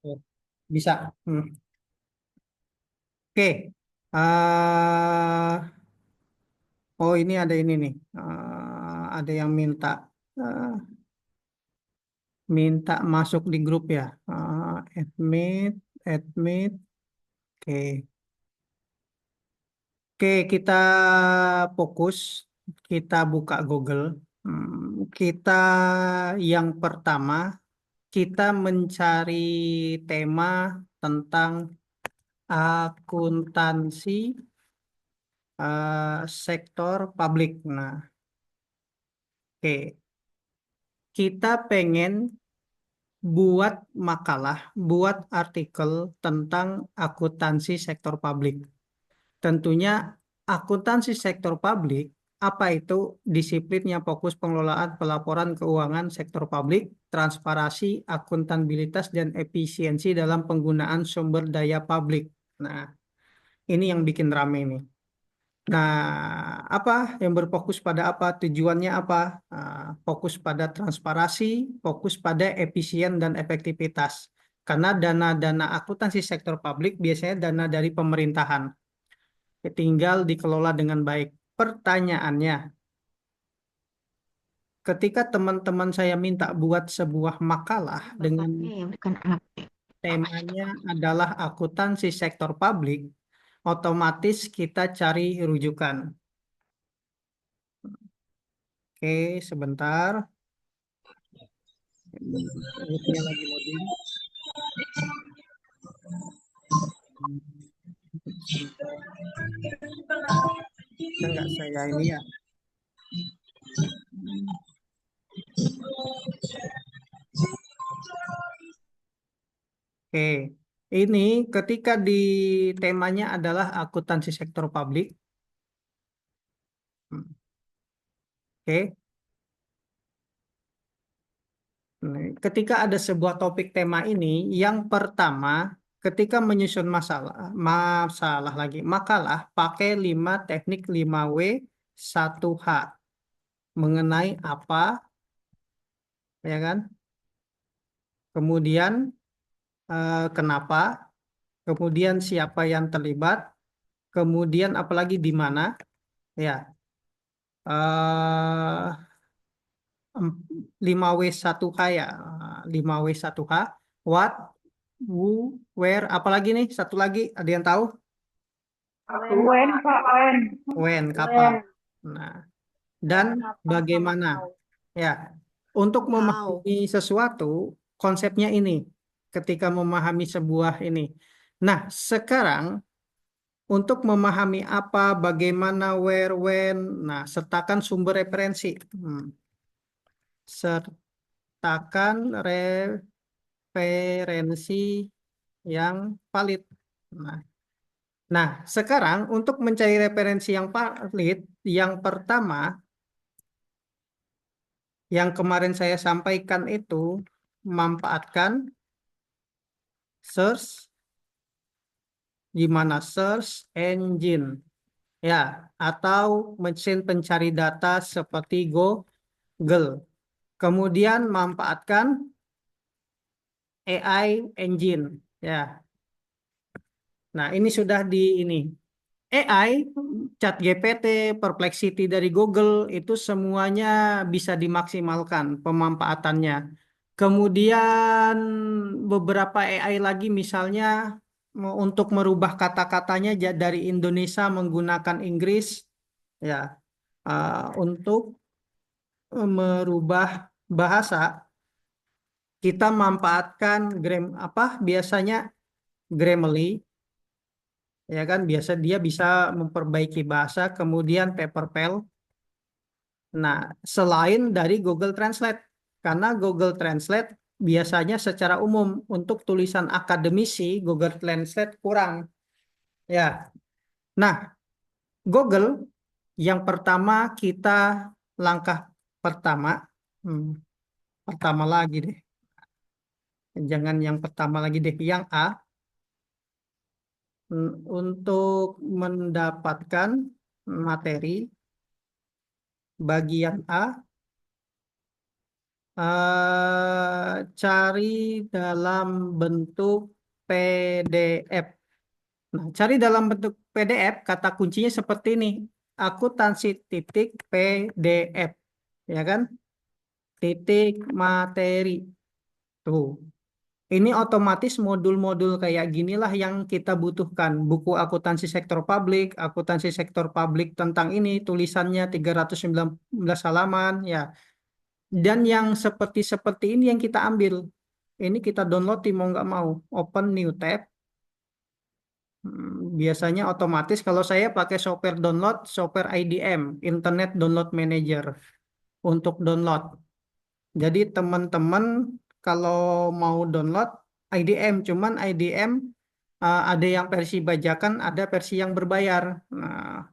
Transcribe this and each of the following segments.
Oh, bisa. Oke. Oh, ini ada ini nih. Ada yang minta masuk di grup ya. Admit, admit. Oke. Oke, kita fokus. Kita buka Google. Kita yang pertama, kita mencari tema tentang akuntansi sektor publik. Nah, oke. Kita pengen buat makalah, buat artikel tentang akuntansi sektor publik. Tentunya akuntansi sektor publik, apa itu disiplinnya fokus pengelolaan pelaporan keuangan sektor publik, transparansi, akuntabilitas, dan efisiensi dalam penggunaan sumber daya publik. Nah, ini yang bikin rame nih. Nah, apa yang berfokus pada apa? Tujuannya apa? Fokus pada transparansi, fokus pada efisien dan efektivitas. Karena dana-dana akuntansi sektor publik biasanya dana dari pemerintahan. Tinggal dikelola dengan baik. Pertanyaannya, ketika teman-teman saya minta buat sebuah makalah dengan Bapaknya ya bukan anaknya. temanya adalah akuntansi sektor publik, otomatis kita cari rujukan. Oke, sebentar. Ini lagi loading. Enggak saya ini ya. Oke, ini ketika di temanya adalah akuntansi sektor publik. Oke, nah, ketika ada sebuah topik tema ini, yang pertama, ketika menyusun masalah lagi, makalah pakai 5 teknik 5W 1H mengenai apa, ya kan? Kemudian kenapa, kemudian siapa yang terlibat, kemudian apalagi di mana, ya. eh 5W1H ya. 5W1H. What, who, where, apalagi nih? Satu lagi, ada yang tahu? Wen, Pak, Wen. When, kapan? Wen. Nah, dan Kapan sama bagaimana? how. Ya, untuk How? memahami sesuatu, konsepnya ini. Ketika memahami sebuah ini. Nah, sekarang untuk memahami apa, bagaimana, where, when, nah, sertakan sumber referensi. Sertakan referensi yang valid. Nah, nah, sekarang untuk mencari referensi yang valid, yang pertama, yang kemarin saya sampaikan itu, memanfaatkan search, gimana search engine, ya, atau mesin pencari data seperti Google. Kemudian manfaatkan AI engine, ya. Nah, ini sudah di ini. AI, ChatGPT, Perplexity dari Google itu semuanya bisa dimaksimalkan pemanfaatannya. Kemudian beberapa AI lagi misalnya untuk merubah kata-katanya dari Indonesia menggunakan Inggris ya, untuk merubah bahasa kita manfaatkan biasanya Grammarly, ya kan, biasa dia bisa memperbaiki bahasa, kemudian Paperpel. Nah, selain dari Google Translate, karena Google Translate biasanya secara umum untuk tulisan akademisi Google Translate kurang, ya. Nah, Google yang pertama kita langkah pertama, hmm, pertama lagi deh, jangan yang pertama lagi deh, yang A, untuk mendapatkan materi bagian A, Cari dalam bentuk PDF. Nah, cari dalam bentuk PDF, kata kuncinya seperti ini. Akuntansi titik PDF. Ya kan? Titik materi. Tuh. Ini otomatis modul-modul kayak ginilah yang kita butuhkan. Buku akuntansi sektor publik tentang ini, tulisannya 319 halaman, ya. Dan yang seperti ini yang kita ambil. Ini kita download mau nggak mau. Open new tab. Biasanya otomatis kalau saya pakai software download, software IDM, Internet Download Manager untuk download. Jadi teman-teman kalau mau download IDM, cuman IDM ada yang versi bajakan, ada versi yang berbayar. Nah,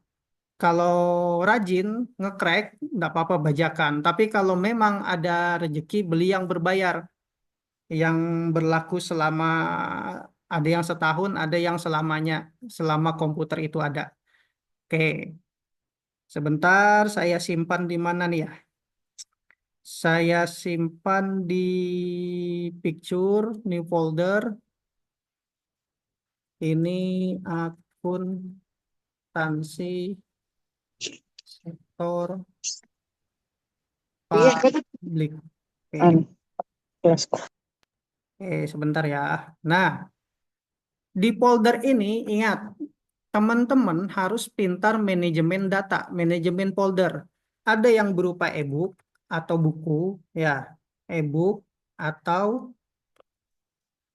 kalau rajin nge-crack, nggak apa-apa bajakan. Tapi kalau memang ada rezeki beli yang berbayar, yang berlaku selama ada yang setahun, ada yang selamanya, selama komputer itu ada. Oke, sebentar saya simpan di mana nih ya? Saya simpan di picture, new folder. Ini akuntansi sektor Iya, publik. An, Oke, jelas. sebentar ya. Nah, di folder ini ingat, teman-teman harus pintar manajemen data, manajemen folder. Ada yang berupa e-book atau buku, ya, e-book atau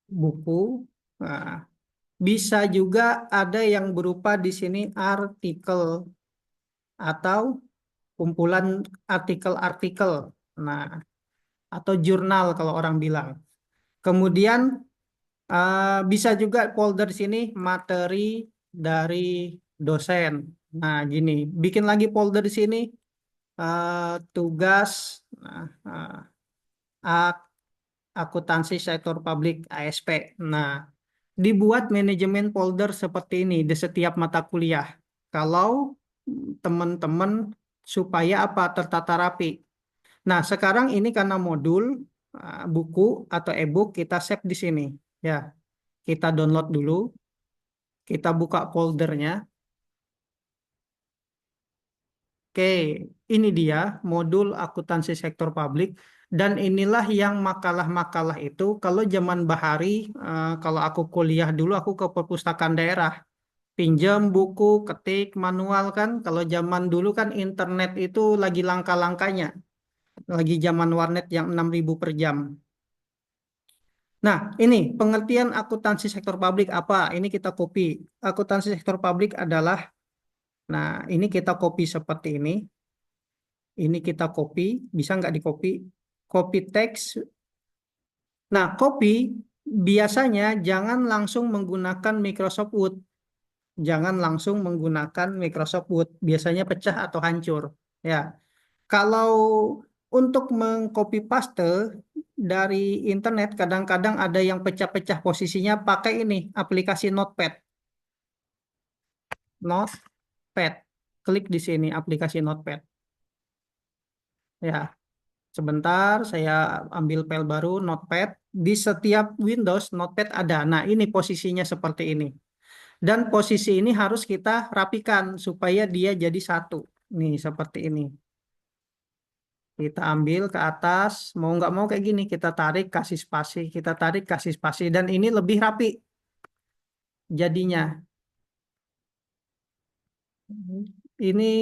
buku. Nah, bisa juga ada yang berupa di sini artikel atau kumpulan artikel-artikel. Nah, atau jurnal kalau orang bilang. Kemudian bisa juga folder sini materi dari dosen. Nah, gini, bikin lagi folder di sini tugas nah, ak- akuntansi sektor publik ASP. Nah, dibuat manajemen folder seperti ini di setiap mata kuliah. Kalau teman-teman supaya apa tertata rapi. Nah, sekarang ini karena modul buku atau e-book kita save di sini. Ya, kita download dulu, kita buka foldernya. Oke, ini dia modul akuntansi sektor publik dan inilah yang makalah-makalah itu kalau zaman Bahari kalau aku kuliah dulu aku ke perpustakaan daerah, pinjam buku, ketik manual kan. Kalau zaman dulu kan internet itu lagi langka-langkanya, lagi zaman warnet yang 6.000 per jam. Nah, ini pengertian akuntansi sektor publik apa? Ini kita copy. Akuntansi sektor publik adalah, nah ini kita copy seperti ini. Ini kita copy, bisa nggak di copy? Copy teks. Nah, copy biasanya jangan langsung menggunakan Microsoft Word. Jangan langsung menggunakan Microsoft Word. Biasanya pecah atau hancur. Ya, kalau untuk mengcopy paste dari internet, kadang-kadang ada yang pecah-pecah posisinya pakai ini, aplikasi Notepad. Notepad. Klik di sini aplikasi Notepad. Ya, sebentar saya ambil file baru Notepad. Di setiap Windows Notepad ada. Nah, ini posisinya seperti ini. Dan posisi ini harus kita rapikan supaya dia jadi satu. Nih, seperti ini. Kita ambil ke atas, mau nggak mau kayak gini. Kita tarik, kasih spasi. Kita tarik, kasih spasi. Dan ini lebih rapi jadinya. Ini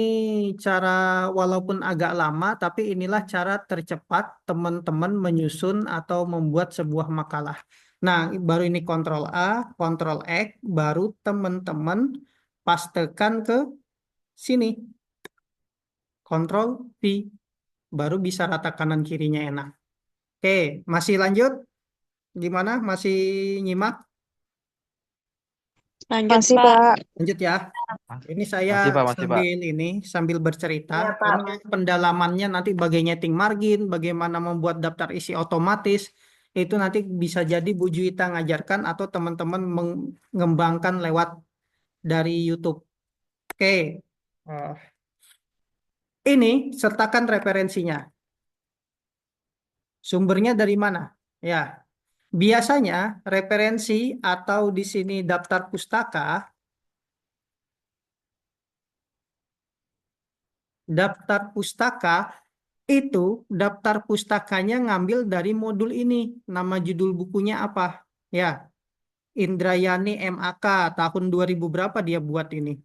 cara walaupun agak lama, tapi inilah cara tercepat teman-teman menyusun atau membuat sebuah makalah. Nah, baru ini Ctrl A, Ctrl X, baru teman-teman pastekan ke sini. Ctrl V, baru bisa rata kanan kirinya enak. Oke, masih lanjut? Gimana? Masih nyimak? Lanjut, Masih, Pak. Pak. Lanjut ya. Ini saya Masih Pak. sambil bercerita Iya, Pak. karena pendalamannya nanti bagaimana nyeting margin, bagaimana membuat daftar isi otomatis, itu nanti bisa jadi Bu Juwita ngajarkan atau teman-teman mengembangkan lewat dari YouTube. Oke, ini sertakan referensinya. Sumbernya dari mana? Ya, biasanya referensi atau di sini daftar pustaka, daftar pustaka itu daftar pustakanya ngambil dari modul ini. Nama judul bukunya apa? Ya, Indrayani MAK tahun 2000 berapa dia buat ini?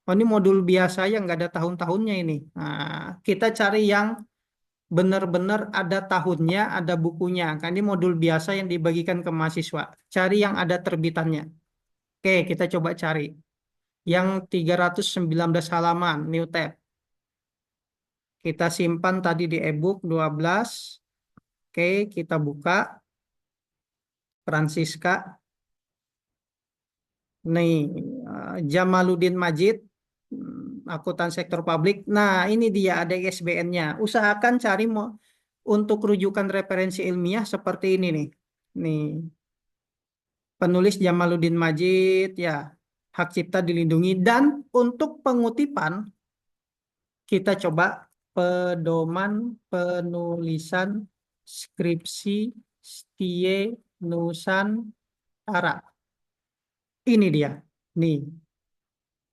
Oh, ini modul biasa yang nggak ada tahun-tahunnya ini. Nah, kita cari yang benar-benar ada tahunnya, ada bukunya. Kan ini modul biasa yang dibagikan ke mahasiswa. Cari yang ada terbitannya. Oke, kita coba cari. Yang 319 halaman, new tab. Kita simpan tadi di ebook 12. Oke, kita buka. Francisca. Nih, Jamaluddin Majid, akuntan sektor publik. Nah, ini dia ada ISBN-nya. Usahakan cari untuk rujukan referensi ilmiah seperti ini nih. Nih, penulis Jamaluddin Majid, ya, hak cipta dilindungi. Dan untuk pengutipan, kita coba pedoman penulisan skripsi Stie Nusantara. Ini dia. Nih,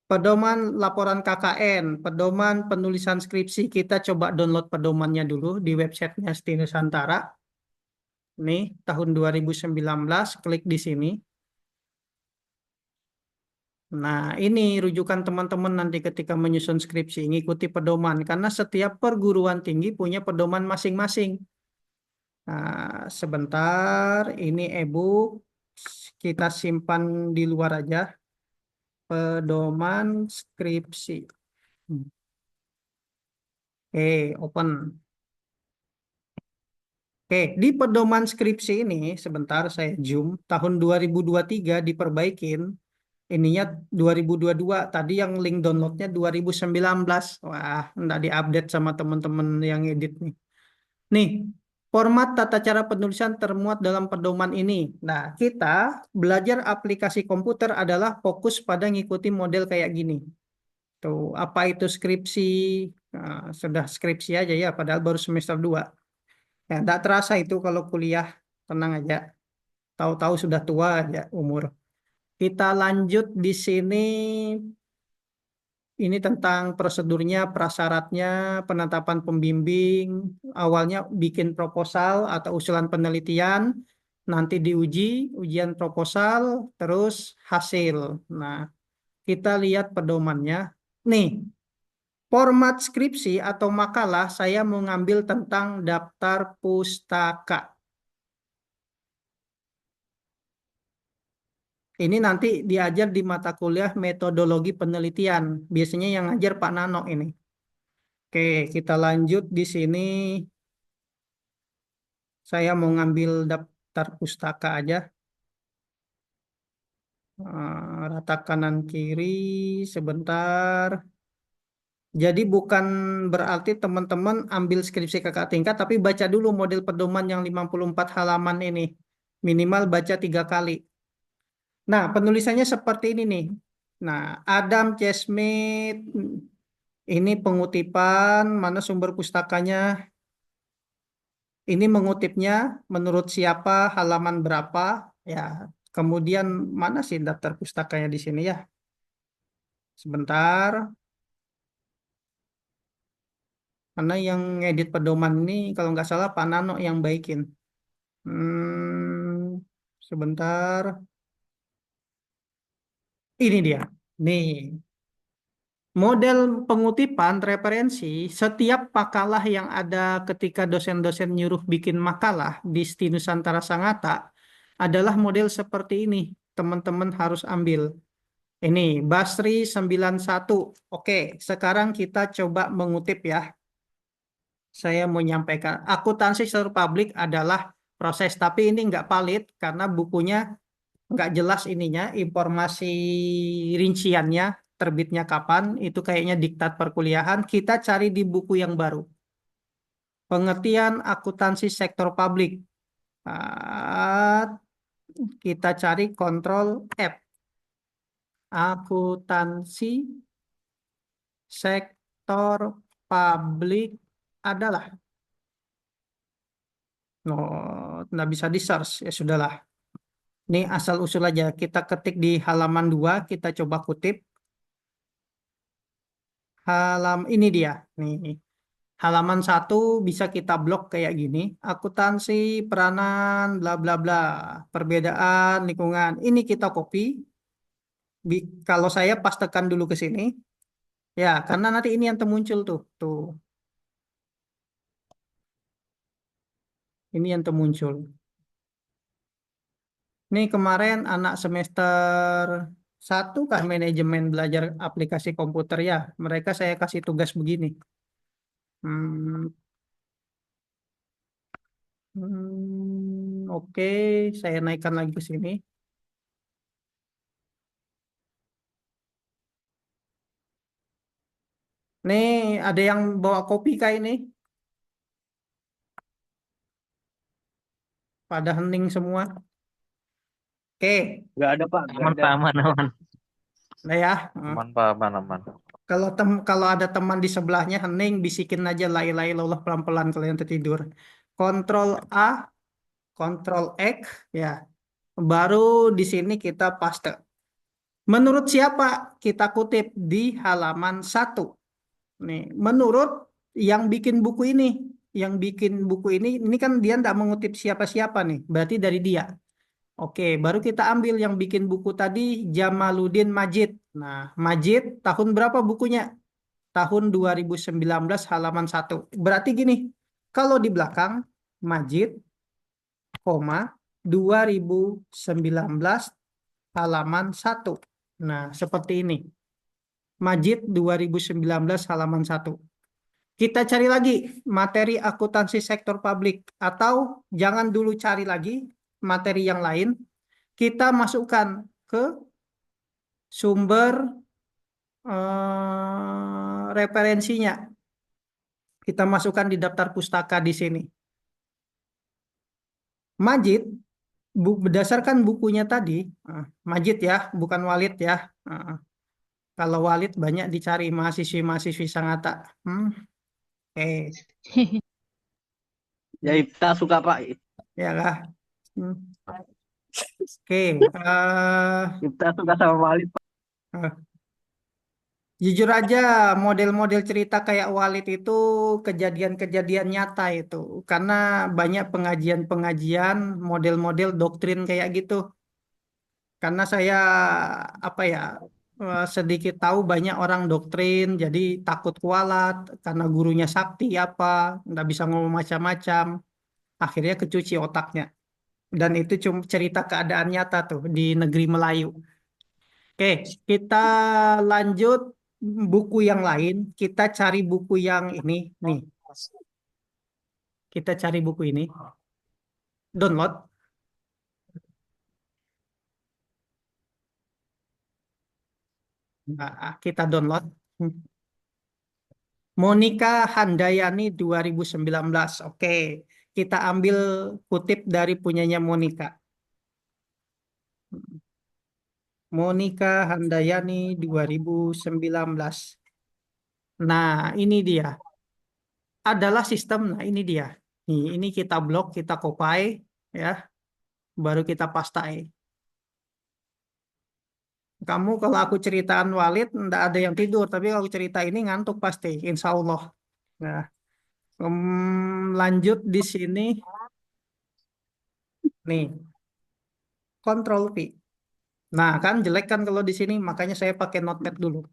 pedoman laporan KKN, pedoman penulisan skripsi. Kita coba download pedomannya dulu di websitenya Stie Nusantara. Nih, tahun 2019, klik di sini. Nah, ini rujukan teman-teman nanti ketika menyusun skripsi, ngikuti pedoman. Karena setiap perguruan tinggi punya pedoman masing-masing. Nah, sebentar, ini ebook. Kita simpan di luar aja. Pedoman skripsi. Oke, open. Oke, di pedoman skripsi ini, sebentar saya zoom, tahun 2023 diperbaikin, ininya 2022, tadi yang link downloadnya 2019. Wah, nggak diupdate sama teman-teman yang edit nih. Nih, format tata cara penulisan termuat dalam pedoman ini. Nah, kita belajar aplikasi komputer adalah fokus pada ngikuti model kayak gini. Tuh, apa itu skripsi? Nah, sudah skripsi aja ya, padahal baru semester 2. Ya, nggak terasa itu kalau kuliah, tenang aja. Tahu-tahu sudah tua aja umur. Kita lanjut di sini. Ini tentang prosedurnya, prasyaratnya, penetapan pembimbing. Awalnya bikin proposal atau usulan penelitian, nanti diuji, ujian proposal, terus hasil. Nah, kita lihat pedomannya. Nih, format skripsi atau makalah saya mengambil tentang daftar pustaka. Ini nanti diajar di mata kuliah metodologi penelitian. Biasanya yang ngajar Pak Nano ini. Oke, kita lanjut di sini. Saya mau ngambil daftar pustaka aja. Rata kanan kiri sebentar. Jadi bukan berarti teman-teman ambil skripsi kakak tingkat, tapi baca dulu model pedoman yang 54 halaman ini. Minimal baca 3 kali. Nah, penulisannya seperti ini nih. Nah, Adam C. Smith, ini pengutipan, mana sumber pustakanya. Ini mengutipnya menurut siapa, halaman berapa, ya. Kemudian mana sih daftar pustakanya di sini ya? Sebentar. Karena yang ngedit pedoman ini kalau nggak salah Pak Nano yang baikin. Sebentar. Ini dia. Nih, model pengutipan referensi setiap makalah yang ada ketika dosen-dosen nyuruh bikin makalah di STI Nusantara Sangatta adalah model seperti ini. Teman-teman harus ambil. Ini Basri 91. Oke, sekarang kita coba mengutip ya. Saya mau nyampaikan akuntansi seluruh publik adalah proses, tapi ini nggak valid karena bukunya nggak jelas ininya, informasi rinciannya, terbitnya kapan, itu kayaknya diktat perkuliahan. Kita cari di buku yang baru. Pengertian akuntansi sektor publik. Ah, kita cari kontrol F. Akuntansi sektor publik adalah. Oh, nggak bisa di search. Ya sudahlah. Ini asal usul aja. Kita ketik di halaman 2, kita coba kutip. Ini dia. Nih, halaman 1 bisa kita blok kayak gini. Akuntansi, peranan, bla bla bla. Perbedaan lingkungan. Ini kita copy. Kalau saya pas tekan dulu ke sini. Ya, karena nanti ini yang termuncul tuh. Tuh, ini yang termuncul. Ini kemarin anak semester 1 kah manajemen belajar aplikasi komputer ya. Mereka saya kasih tugas begini. Hmm, oke, saya naikkan lagi ke sini. Nih, ada yang bawa kopi kah ini? Pada hening semua. Oke, Nggak ada Pak, nggak Aman ada. Pak, aman, aman. nah ya. Aman Pak, aman, aman. Kalau ada teman di sebelahnya hening, bisikin aja la ilaha illallah pelan-pelan kalau yang tertidur. Kontrol A, Kontrol X, ya. Baru di sini kita paste. Menurut siapa? Kita kutip di halaman 1. Nih, menurut yang bikin buku ini, ini kan dia tidak mengutip siapa-siapa nih, berarti dari dia. Oke, baru kita ambil yang bikin buku tadi, Jamaluddin Majid. Nah, Majid tahun berapa bukunya? Tahun 2019 halaman 1. Berarti gini, kalau di belakang Majid, koma 2019 halaman 1. Nah, seperti ini. Majid 2019 halaman 1. Kita cari lagi materi akuntansi sektor publik, atau jangan dulu cari lagi materi yang lain. Kita masukkan ke sumber referensinya. Kita masukkan di daftar pustaka di sini. Majid, berdasarkan bukunya tadi, Majid ya, bukan Walid ya. Kalau Walid banyak dicari mahasiswi-mahasiswi Sangatta. Oke, Ya kita suka Pak. ya lah. Hmm, Oke, Kita suka sama Walid Pak. eh, jujur aja model-model cerita kayak Walid itu kejadian-kejadian nyata itu. Karena banyak pengajian-pengajian model-model doktrin kayak gitu. Karena saya apa ya sedikit tahu banyak orang doktrin jadi takut kualat karena gurunya sakti apa nggak bisa ngomong macam-macam akhirnya kecuci otaknya dan itu cuma cerita keadaan nyata tuh di negeri Melayu. Oke, kita lanjut buku yang lain. Kita cari buku yang ini nih. Kita cari buku ini. Download. Nah, kita download. Monica Handayani 2019. Oke, kita ambil kutip dari punyanya Monica. Monica Handayani 2019. Nah, ini dia. Adalah sistem. Nah, ini dia. Nih, ini kita blok, kita copy, ya, baru kita pastai. Kamu kalau aku ceritaan Walid, ndak ada yang tidur. Tapi kalau aku cerita ini ngantuk pasti, insya Allah. Nah, lanjut di sini. Nih, Control V. Nah, kan jelek kan kalau di sini, makanya saya pakai notepad dulu.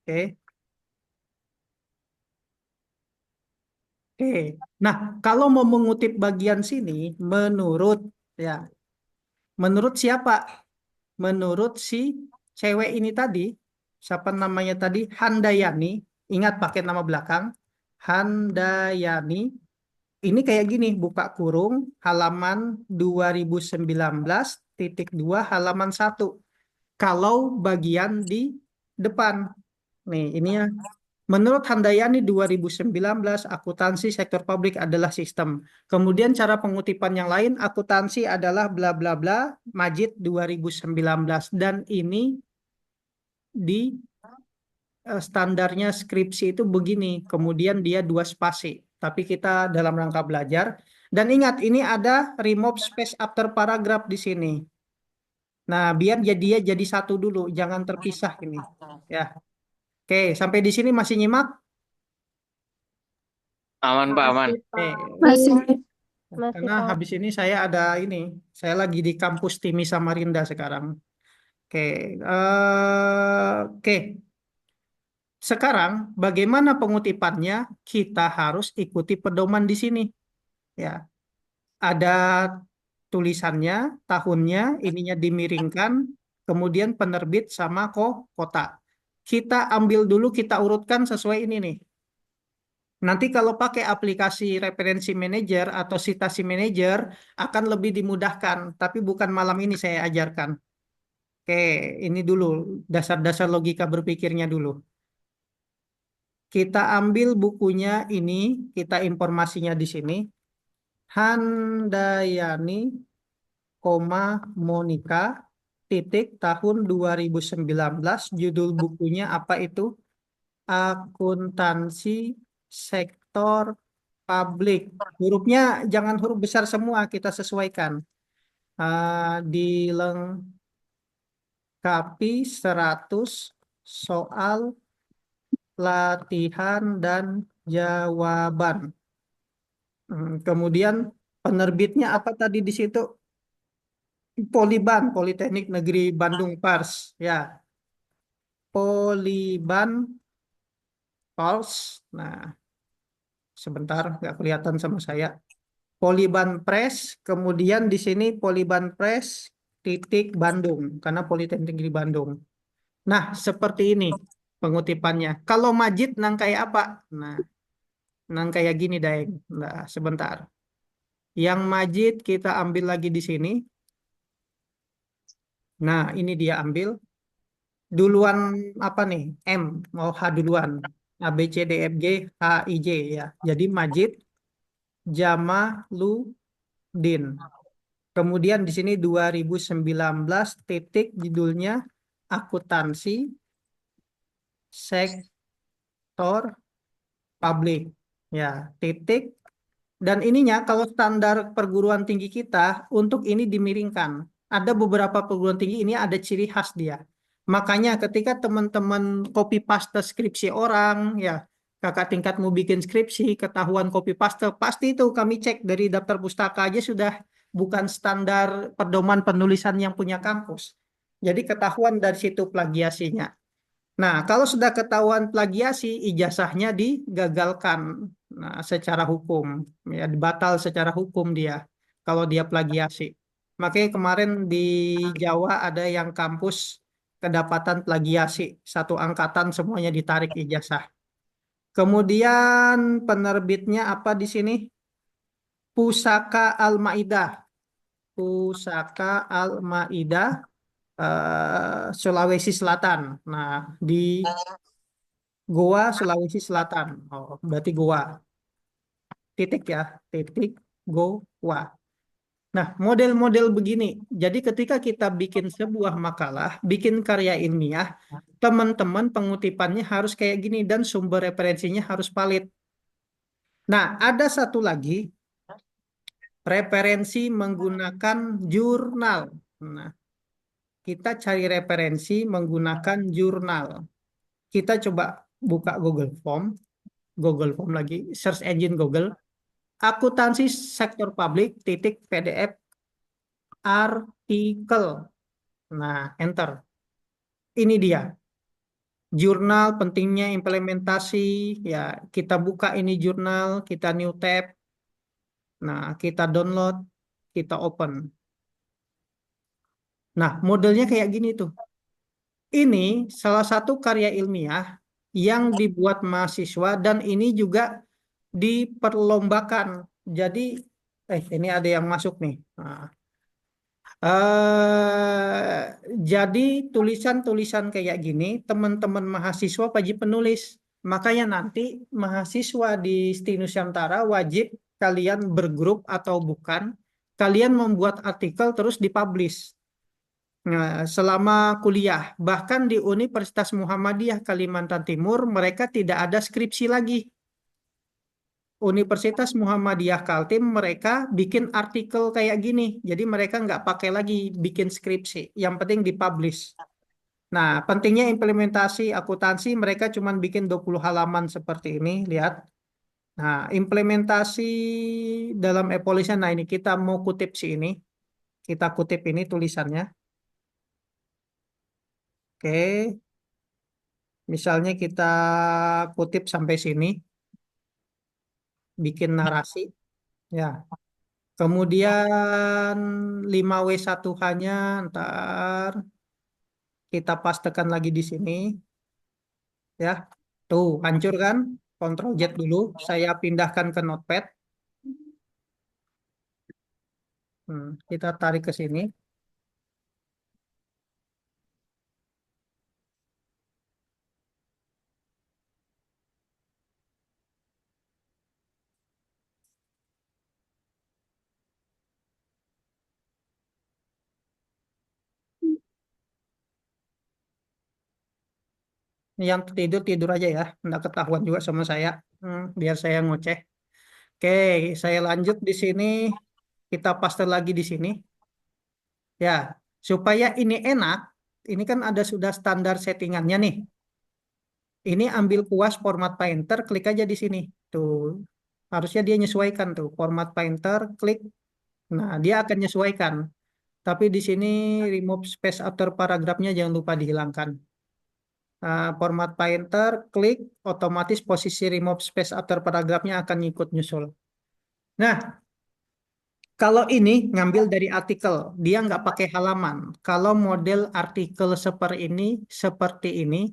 Oke. Oke. Nah, kalau mau mengutip bagian sini, menurut ya, menurut siapa? Menurut si cewek ini tadi, siapa namanya tadi? Handayani. Ingat pakai nama belakang. Handayani. Ini kayak gini, buka kurung, halaman 2019 titik 2 halaman 1. Kalau bagian di depan. Nih, ini ya. Menurut Handayani 2019, akuntansi sektor publik adalah sistem. Kemudian cara pengutipan yang lain, akuntansi adalah bla bla bla, Majid 2019. Dan ini di standarnya skripsi itu begini. Kemudian dia 2 spasi. tapi kita dalam rangka belajar. Dan ingat, ini ada remove space after paragraph di sini. Nah, biar dia jadi satu dulu, jangan terpisah ini. Ya, oke, sampai di sini masih nyimak? Aman, Pak, aman. Oke, Masih, karena Pak. habis ini saya ada ini, saya lagi di kampus Timi Samarinda sekarang. Oke, oke. Sekarang bagaimana pengutipannya? Kita harus ikuti pedoman di sini. Ya, ada tulisannya, tahunnya, ininya dimiringkan, kemudian penerbit sama kota. Kita ambil dulu, kita urutkan sesuai ini nih. Nanti kalau pakai aplikasi referensi manager atau citasi manager akan lebih dimudahkan, tapi bukan malam ini saya ajarkan. Oke, ini dulu dasar-dasar logika berpikirnya dulu. Kita ambil bukunya ini, kita informasinya di sini. Handayani, Monika, titik tahun 2019. Judul bukunya apa itu? Akuntansi sektor publik. Hurufnya jangan huruf besar semua, kita sesuaikan. Dilengkapi 100 soal latihan dan jawaban. Kemudian penerbitnya apa tadi di situ? Poliban, Politeknik Negeri Bandung Pars. Ya, Poliban Pars. Nah, sebentar nggak kelihatan sama saya. Poliban Press, kemudian di sini Poliban Press titik Bandung, karena Politeknik Negeri Bandung. Nah, seperti ini pengutipannya. Kalau Majid nang kayak apa? Nah, nang kayak gini, Daeng. Nah, sebentar. Yang Majid kita ambil lagi di sini. Nah, ini dia ambil. Duluan apa nih? M, mau H duluan. A, B, C, D, F, G, H, I, J ya. Jadi Majid Jamaluddin. Kemudian di sini 2019 titik judulnya akuntansi sektor publik. Ya, titik. Dan ininya kalau standar perguruan tinggi kita untuk ini dimiringkan. Ada beberapa perguruan tinggi ini ada ciri khas dia. Makanya ketika teman-teman copy paste skripsi orang, ya kakak tingkat mau bikin skripsi, ketahuan copy paste, pasti itu kami cek dari daftar pustaka aja sudah bukan standar pedoman penulisan yang punya kampus. Jadi ketahuan dari situ plagiasinya. Nah, kalau sudah ketahuan plagiasi, ijazahnya digagalkan. Nah, secara hukum, ya batal secara hukum dia kalau dia plagiasi. Makanya kemarin di Jawa ada yang kampus kedapatan plagiasi, satu angkatan semuanya ditarik ijazah. Kemudian penerbitnya apa di sini? Pusaka Al-Maidah. Pusaka Al-Maidah Sulawesi Selatan. Nah, di Goa, Sulawesi Selatan. Oh, berarti Goa. Titik ya, titik Goa. Nah, model-model begini. Jadi ketika kita bikin sebuah makalah, bikin karya ilmiah, teman-teman pengutipannya harus kayak gini dan sumber referensinya harus valid. Nah, ada satu lagi, referensi menggunakan jurnal. Nah, kita cari referensi menggunakan jurnal. Kita coba buka Google Form lagi, search engine Google, akuntansi sektor publik titik PDF artikel. Nah, enter. Ini dia. Jurnal pentingnya implementasi. Ya, kita buka ini jurnal, kita new tab. Nah, kita download, kita open. Nah, modelnya kayak gini tuh. Ini salah satu karya ilmiah yang dibuat mahasiswa dan ini juga diperlombakan. Jadi, ini ada yang masuk nih. Nah, jadi tulisan-tulisan kayak gini, teman-teman mahasiswa wajib penulis. Makanya nanti mahasiswa di STI Nusantara wajib kalian bergrup atau bukan, kalian membuat artikel terus dipublish. Nah, selama kuliah, bahkan di Universitas Muhammadiyah Kalimantan Timur, mereka tidak ada skripsi lagi. Universitas Muhammadiyah Kaltim mereka bikin artikel kayak gini. Jadi mereka nggak pakai lagi bikin skripsi. Yang penting dipublish. Nah, pentingnya implementasi akuntansi mereka cuma bikin 20 halaman seperti ini. Lihat. Nah, implementasi dalam e-polisian. Nah, ini kita mau kutip sih ini. Kita kutip ini tulisannya. Oke. Misalnya kita kutip sampai sini. Bikin narasi. Ya. Kemudian 5W1H-nya ntar kita pastekan lagi di sini ya. Tuh, hancur kan? Ctrl Z dulu, saya pindahkan ke Notepad. Kita tarik ke sini. Yang tidur tidur aja ya, nggak ketahuan juga sama saya. Biar saya ngoceh. Oke, saya lanjut di sini. Kita paste lagi di sini. Ya, supaya ini enak, ini kan ada sudah standar settingannya nih. Ini ambil kuas format painter, klik aja di sini. Tuh, harusnya dia menyesuaikan tuh. Format painter, klik. Nah, dia akan menyesuaikan. Tapi di sini remove space after paragrafnya jangan lupa dihilangkan. Format painter, klik, otomatis posisi remove space after paragrafnya akan ikut nyusul. Nah, kalau ini ngambil dari artikel, dia nggak pakai halaman. Kalau model artikel seperti ini,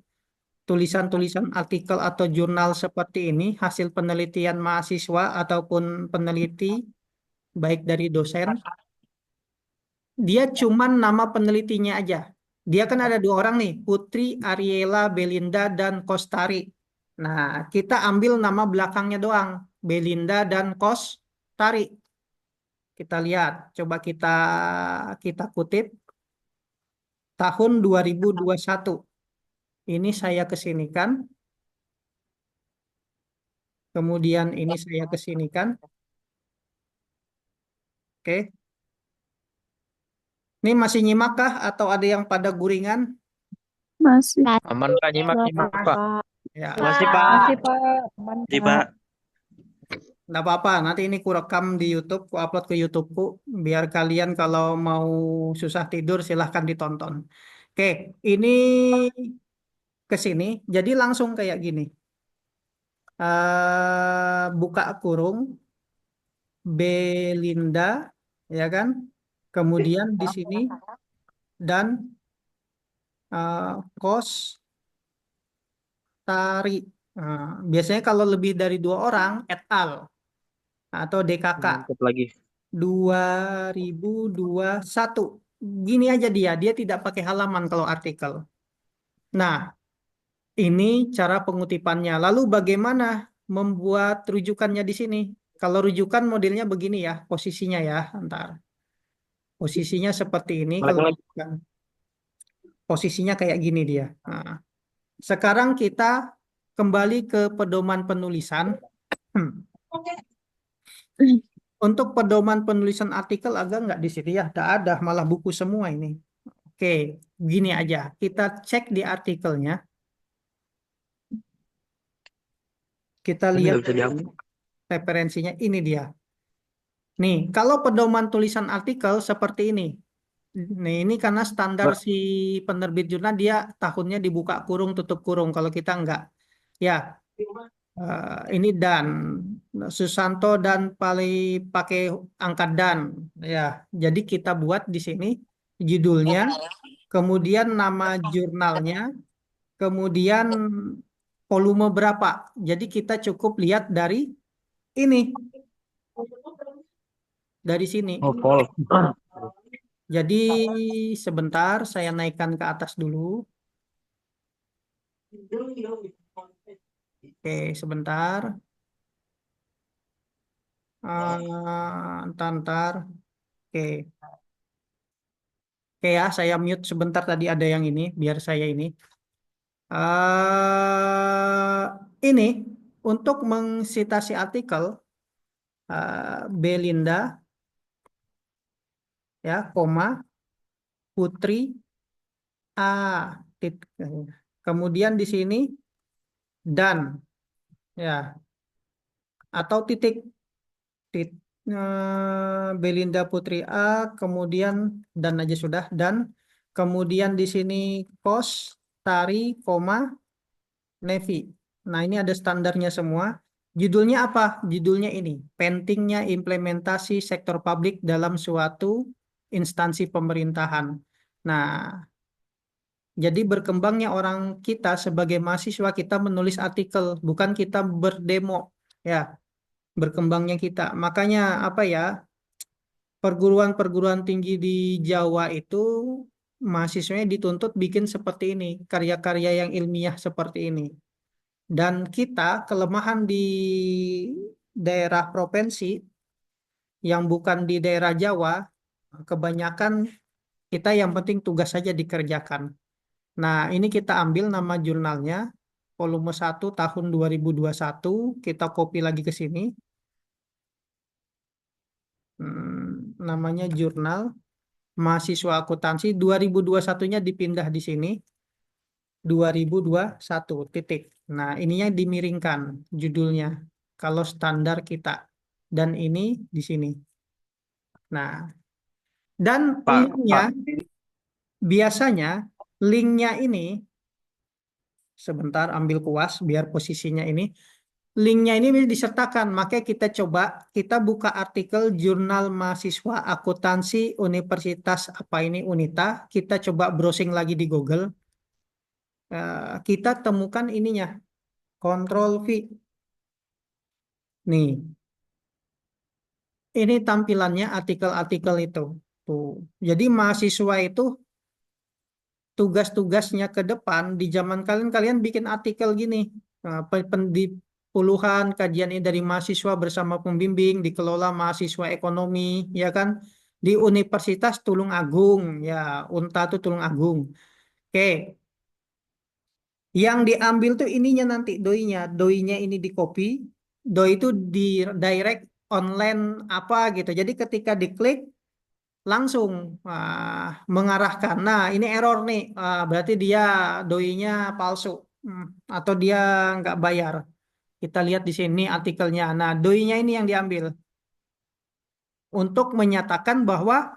tulisan-tulisan artikel atau jurnal seperti ini, hasil penelitian mahasiswa ataupun peneliti, baik dari dosen, dia cuman nama penelitinya aja. Dia kan ada dua orang nih, Putri Ariela Belinda dan Kostari. Nah, kita ambil nama belakangnya doang, Belinda dan Kostari. Kita lihat, coba kita kutip tahun 2021. Ini saya kesinikan, kemudian ini saya kesinikan. Oke. Ini masih nyimak kah atau ada yang pada guringan? Masih. Aman Pak, nyimak Pak. Pak. Ya, Masih Masih Pak. Pak. Aman Di Pak. Pak. nggak apa-apa. Nanti ini ku rekam di YouTube, ku upload ke YouTubeku. Biar kalian kalau mau susah tidur silahkan ditonton. Oke, ini ke sini. Jadi langsung kayak gini. Buka kurung, Belinda, ya kan? Kemudian di sini dan kos tari. Nah, biasanya kalau lebih dari dua orang, et al. Atau DKK Mantap lagi. 2021. Gini aja dia tidak pakai halaman kalau artikel. Nah, ini cara pengutipannya. Lalu bagaimana membuat rujukannya di sini? Kalau rujukan modelnya begini ya, posisinya ya, ntar. Posisinya seperti ini Melek kalau lagi. rujukan. Posisinya kayak gini dia. Nah, sekarang kita kembali ke pedoman penulisan. Untuk pedoman penulisan artikel agak nggak di sini ya, nggak ada, malah buku semua ini. Oke, gini aja. Kita cek di artikelnya. Kita Ini lihat nggak bisa dihapus. referensinya. Ini dia. Nih, kalau pedoman tulisan artikel seperti ini. Nih, ini karena standar Pak. si penerbit jurnal dia tahunnya dibuka kurung, tutup kurung. Kalau kita nggak. Ya, ini dan Susanto dan pakai angka dan. Ya, jadi kita buat di sini judulnya, kemudian nama jurnalnya, kemudian volume berapa. Jadi kita cukup lihat dari ini, dari sini. Oh, Pol. Jadi sebentar saya naikkan ke atas dulu. Oke, sebentar. Ntar. Oke. Oke ya, saya mute sebentar tadi ada yang ini, biar saya ini. Ini. Untuk mengsitasi artikel, Belinda, ya, koma, Putri, A, kemudian di sini dan, ya, atau titik, Belinda Putri A, kemudian dan aja sudah, dan kemudian di sini kos, Tari, koma, Nevi. Nah, ini ada standarnya semua. Judulnya apa? Judulnya ini, pentingnya implementasi sektor publik dalam suatu instansi pemerintahan. Nah, jadi berkembangnya orang kita sebagai mahasiswa, kita menulis artikel, bukan kita berdemo. Ya, berkembangnya kita. Makanya apa ya, perguruan-perguruan tinggi di Jawa itu mahasiswanya dituntut bikin seperti ini, karya-karya yang ilmiah seperti ini. Dan kita kelemahan di daerah provinsi yang bukan di daerah Jawa, kebanyakan kita yang penting tugas saja dikerjakan. Nah, ini kita ambil nama jurnalnya, volume 1 tahun 2021, kita copy lagi ke sini. Namanya jurnal Mahasiswa Akuntansi, 2021-nya dipindah di sini, 2021, titik. Nah, ininya dimiringkan judulnya, kalau standar kita. Dan ini di sini. Nah, dan Pak, linknya, Pak, biasanya linknya ini, sebentar ambil kuas biar posisinya ini, linknya ini disertakan. Makanya kita coba, kita buka artikel Jurnal Mahasiswa Akuntansi Universitas apa ini Unita, kita coba browsing lagi di Google. Kita temukan ininya, Control V. Nih, ini tampilannya artikel-artikel itu. Tuh. Jadi mahasiswa itu tugas-tugasnya ke depan di zaman kalian, kalian bikin artikel gini. Di puluhan kajian ini dari mahasiswa bersama pembimbing, dikelola mahasiswa ekonomi, ya kan? Di Universitas Tulung Agung, ya, Unta itu Tulung Agung. Oke, yang diambil tuh ininya nanti doinya, doinya ini di copy, doi itu di direct online apa gitu. Jadi ketika diklik langsung mengarahkan. Nah, ini error nih. Berarti dia doinya palsu. Hmm, atau dia nggak bayar. Kita lihat di sini artikelnya. Nah, doinya ini yang diambil untuk menyatakan bahwa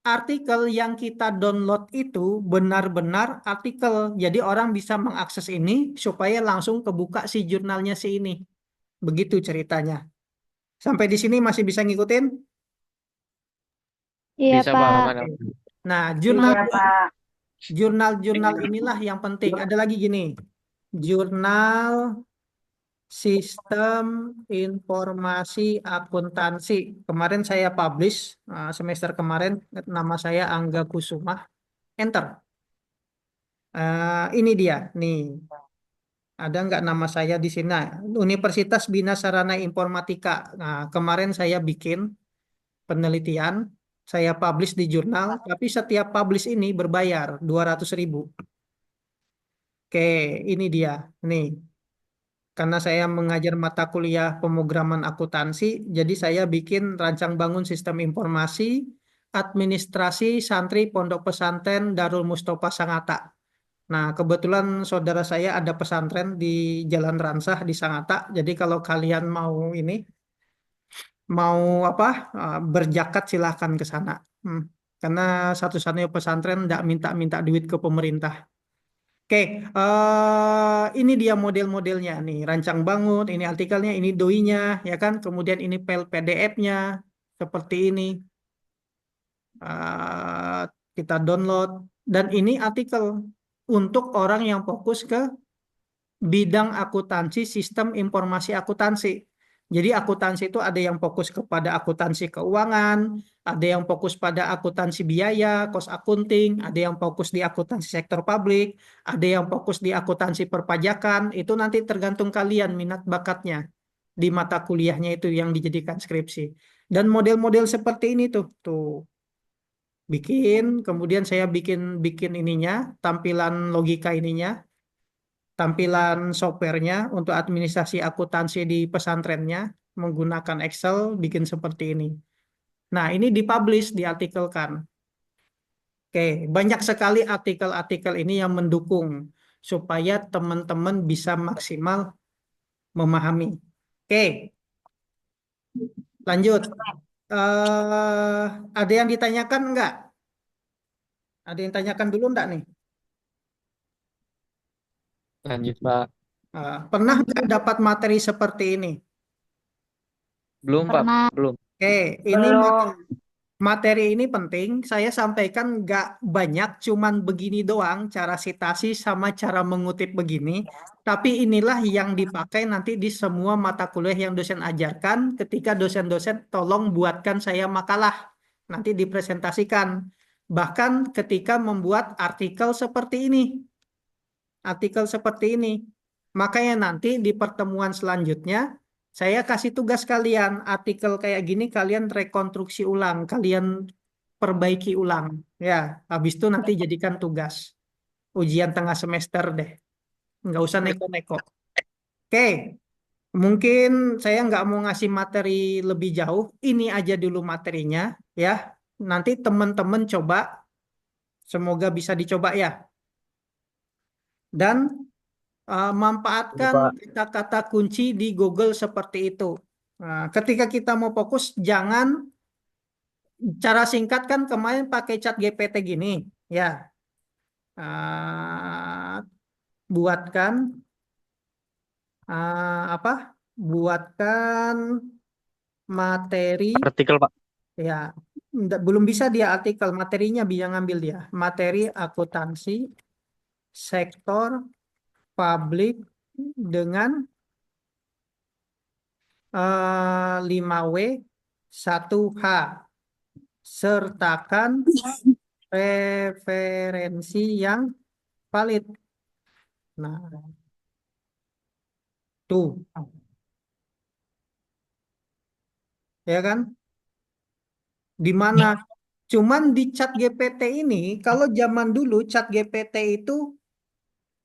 artikel yang kita download itu benar-benar artikel. Jadi orang bisa mengakses ini supaya langsung kebuka si jurnalnya si ini. Begitu ceritanya. Sampai di sini masih bisa ngikutin? Iya, bisa Pak, Pak. aman. Nah, jurnal Iya, Pak. jurnal-jurnal inilah yang penting. Ada lagi gini, jurnal Sistem Informasi Akuntansi. Kemarin saya publish, semester kemarin, nama saya Angga Kusuma. Enter. Ini dia, nih. Ada nggak nama saya di sini? Nah, Universitas Bina Sarana Informatika. Nah, kemarin saya bikin penelitian, saya publish di jurnal, tapi setiap publish ini berbayar 200.000. Oke, ini dia. Nih, karena saya mengajar mata kuliah pemrograman akuntansi, jadi saya bikin rancang bangun sistem informasi, administrasi santri Pondok Pesantren Darul Mustafa Sangatta. Nah, kebetulan saudara saya ada pesantren di Jalan Ransah di Sangatta. Jadi kalau kalian mau ini, mau apa, berzakat silahkan ke sana. Hmm. Karena satu-satunya pesantren tidak minta-minta duit ke pemerintah. Oke, ini dia model-modelnya nih, rancang bangun, ini artikelnya, ini doinya, ya kan? Kemudian ini file PDF-nya seperti ini. Eh, kita download dan ini artikel untuk orang yang fokus ke bidang akuntansi, sistem informasi akuntansi. Jadi akuntansi itu ada yang fokus kepada akuntansi keuangan, ada yang fokus pada akuntansi biaya, cost accounting, ada yang fokus di akuntansi sektor publik, ada yang fokus di akuntansi perpajakan. Itu nanti tergantung kalian minat bakatnya di mata kuliahnya itu yang dijadikan skripsi. Dan model-model seperti ini tuh bikin, kemudian saya bikin bikin ininya, tampilan logika ininya. tampilan softwarenya untuk administrasi akuntansi di pesantrennya menggunakan Excel bikin seperti ini. Nah, ini dipublish, diartikelkan. Oke, banyak sekali artikel-artikel ini yang mendukung supaya teman-teman bisa maksimal memahami. Oke, lanjut. Ada yang ditanyakan enggak? Ada yang tanyakan dulu enggak nih? Lanjut, Pak. Pernah nggak dapat materi seperti ini? Belum, Pak. Pernah. Belum. Oke, ini Belum. materi ini penting. Saya sampaikan nggak banyak, cuman begini doang cara sitasi sama cara mengutip begini. Tapi inilah yang dipakai nanti di semua mata kuliah yang dosen ajarkan. Ketika dosen-dosen tolong buatkan saya makalah, nanti dipresentasikan. Bahkan ketika membuat artikel seperti ini, makanya nanti di pertemuan selanjutnya saya kasih tugas kalian, artikel kayak gini kalian rekonstruksi ulang, kalian perbaiki ulang. Ya, habis itu nanti jadikan tugas. Ujian tengah semester deh. Nggak usah neko-neko. Oke, mungkin saya nggak mau ngasih materi lebih jauh. Ini aja dulu materinya, ya. Nanti teman-teman coba, semoga bisa dicoba ya. Dan Ini, manfaatkan Pak. kata-kata kunci di Google seperti itu. Nah, ketika kita mau fokus, jangan cara singkat kan kemarin pakai chat GPT gini, ya. Ah, buatkan apa? Buatkan materi, Artikel, Pak. ya. Belum bisa dia artikel, materinya bisa ngambil dia. Materi akuntansi sektor publik dengan 5W 1H. Sertakan referensi yang valid. Nah, tuh, ya kan? Di mana? Cuman di chat GPT ini, kalau zaman dulu chat GPT itu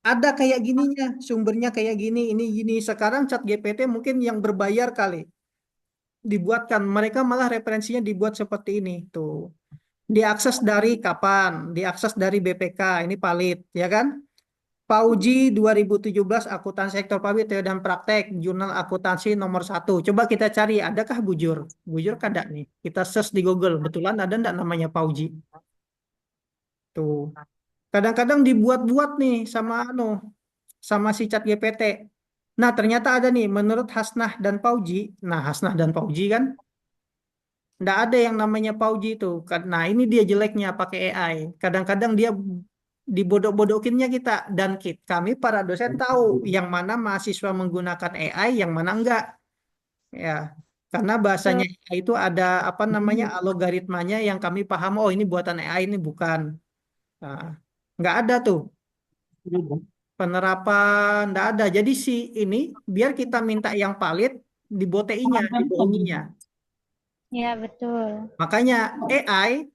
ada kayak gininya, sumbernya kayak gini, ini gini. Sekarang chat GPT mungkin yang berbayar kali dibuatkan. Mereka malah referensinya dibuat seperti ini, tuh. Diakses dari kapan? Diakses dari BPK, ini valid, ya kan? Pauji 2017 Akuntansi Sektor Publik Teori dan Praktek Jurnal Akuntansi nomor 1. Coba kita cari, adakah Bujur? Bujur kan ada nih. Kita search di Google. Betulan ada enggak namanya Pauji? Tuh. Kadang-kadang dibuat-buat nih sama si Chat GPT. Nah, ternyata ada nih menurut Hasnah dan Pauji. Nah, Hasnah dan Pauji kan enggak ada yang namanya Pauji itu. Nah, ini dia jeleknya pakai AI. Kadang-kadang dia dibodoh-bodohinnya kita dan kami para dosen tahu yang mana mahasiswa menggunakan AI, yang mana enggak. Ya, karena bahasanya AI itu ada apa namanya algoritmanya yang kami paham. Oh, ini buatan AI, ini bukan. Nah, nggak ada tuh penerapan, nggak ada. Jadi si ini biar kita minta yang valid dibotein-nya, dibohonginya. Ya, betul. Makanya AI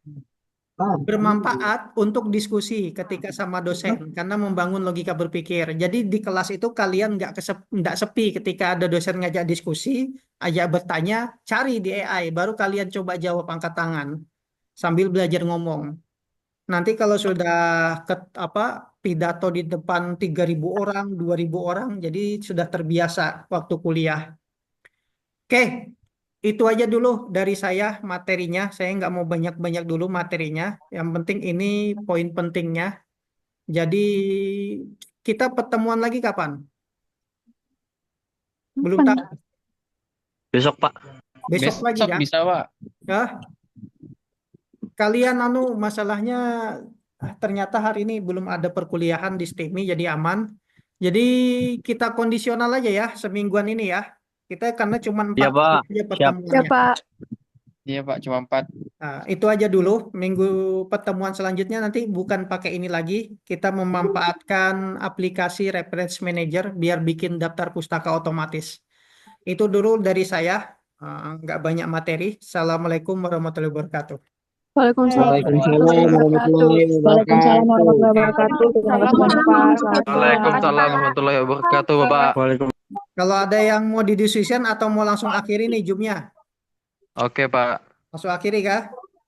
bermanfaat untuk diskusi ketika sama dosen karena membangun logika berpikir. Jadi di kelas itu kalian nggak sepi ketika ada dosen ngajak diskusi, ajak bertanya, cari di AI, baru kalian coba jawab angkat tangan sambil belajar ngomong. Nanti kalau sudah apa pidato di depan 3.000 orang, 2.000 orang, jadi sudah terbiasa waktu kuliah. Oke, itu aja dulu dari saya materinya. Saya nggak mau banyak-banyak dulu materinya. Yang penting ini poin pentingnya. Jadi kita pertemuan lagi kapan? Belum tahu. Besok, Pak. Besok lagi Besok ya? bisa, Pak. Ya, kalian masalahnya ternyata hari ini belum ada perkuliahan di STEMI jadi aman. Jadi kita kondisional aja ya semingguan ini ya. Kita karena cuma Iya, 4 hari Pak. aja Siap. Ya, pertemuannya. Pak. Iya, Pak. Cuma 4. Nah, itu aja dulu. Minggu pertemuan selanjutnya nanti bukan pakai ini lagi. Kita memanfaatkan aplikasi Reference Manager biar bikin daftar pustaka otomatis. Itu dulu dari saya. Nggak banyak materi. Assalamualaikum warahmatullahi wabarakatuh. Waalaikumsalam Waalaikumsalam warahmatullahi wabarakatuh. Terima kasih banyak Pak. Selamat malam. Waalaikumsalam warahmatullahi wabarakatuh, Bapak. Kalau ada yang mau didiskusikan atau mau langsung akhiri nih Zoom-nya. Oke, Pak. Langsung akhiri kah?